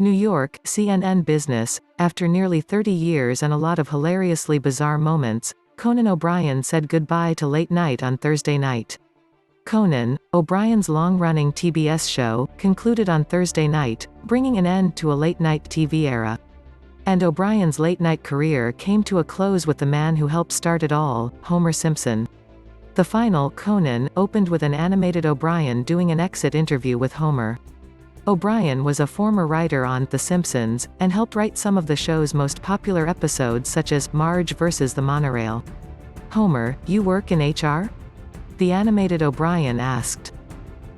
New York, CNN Business. After nearly 30 years and a lot of hilariously bizarre moments, Conan O'Brien said goodbye to late night on Thursday night. Conan O'Brien's long-running TBS show concluded on Thursday night, bringing an end to a late-night TV era. And O'Brien's late-night career came to a close with the man who helped start it all, Homer Simpson. The final Conan opened with an animated O'Brien doing an exit interview with Homer. O'Brien was a former writer on The Simpsons, and helped write some of the show's most popular episodes such as Marge vs. the Monorail. "Homer, you work in HR?" the animated O'Brien asked.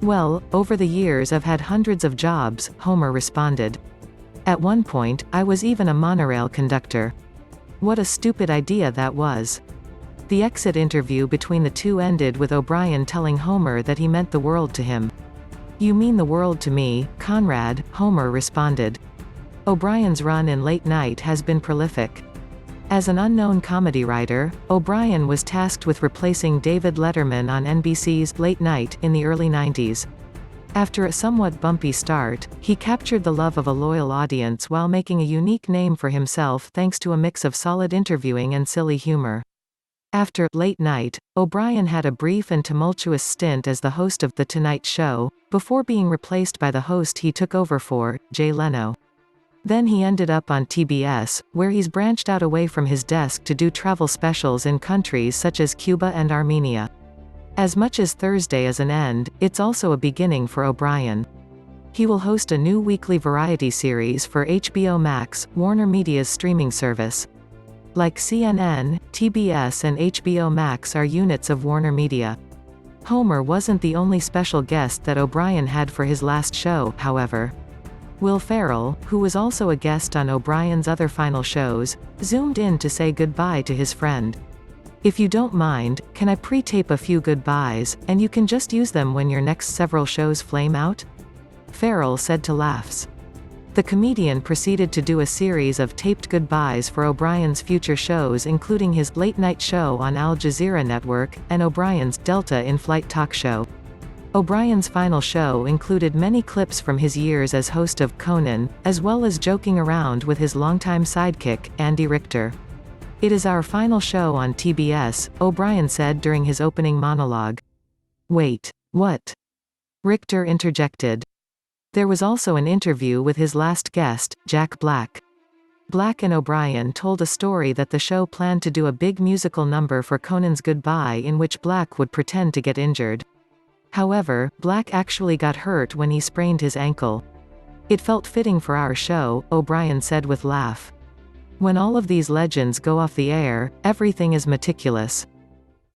"Well, over the years I've had hundreds of jobs," Homer responded. "At one point, I was even a monorail conductor. What a stupid idea that was." The exit interview between the two ended with O'Brien telling Homer that he meant the world to him. "You mean the world to me, Conrad," Homer responded. O'Brien's run in late night has been prolific. As an unknown comedy writer, O'Brien was tasked with replacing David Letterman on NBC's Late Night in the early 90s. After a somewhat bumpy start, he captured the love of a loyal audience while making a unique name for himself thanks to a mix of solid interviewing and silly humor. After Late Night, O'Brien had a brief and tumultuous stint as the host of The Tonight Show, before being replaced by the host he took over for, Jay Leno. Then he ended up on TBS, where he's branched out away from his desk to do travel specials in countries such as Cuba and Armenia. As much as Thursday is an end, it's also a beginning for O'Brien. He will host a new weekly variety series for HBO Max, WarnerMedia's streaming service. Like CNN, TBS and HBO Max are units of WarnerMedia. Homer wasn't the only special guest that O'Brien had for his last show, however. Will Ferrell, who was also a guest on O'Brien's other final shows, zoomed in to say goodbye to his friend. "If you don't mind, can I pre-tape a few goodbyes, and you can just use them when your next several shows flame out?" Ferrell said to Laughs. The comedian proceeded to do a series of taped goodbyes for O'Brien's future shows, including his Late Night Show on Al Jazeera Network, and O'Brien's Delta in-flight talk show. O'Brien's final show included many clips from his years as host of Conan, as well as joking around with his longtime sidekick, Andy Richter. "It is our final show on TBS," O'Brien said during his opening monologue. "Wait, what?" Richter interjected. There was also an interview with his last guest, Jack Black. Black and O'Brien told a story that the show planned to do a big musical number for Conan's goodbye in which Black would pretend to get injured. However, Black actually got hurt when he sprained his ankle. "It felt fitting for our show," O'Brien said with laugh. "When all of these legends go off the air, everything is meticulous.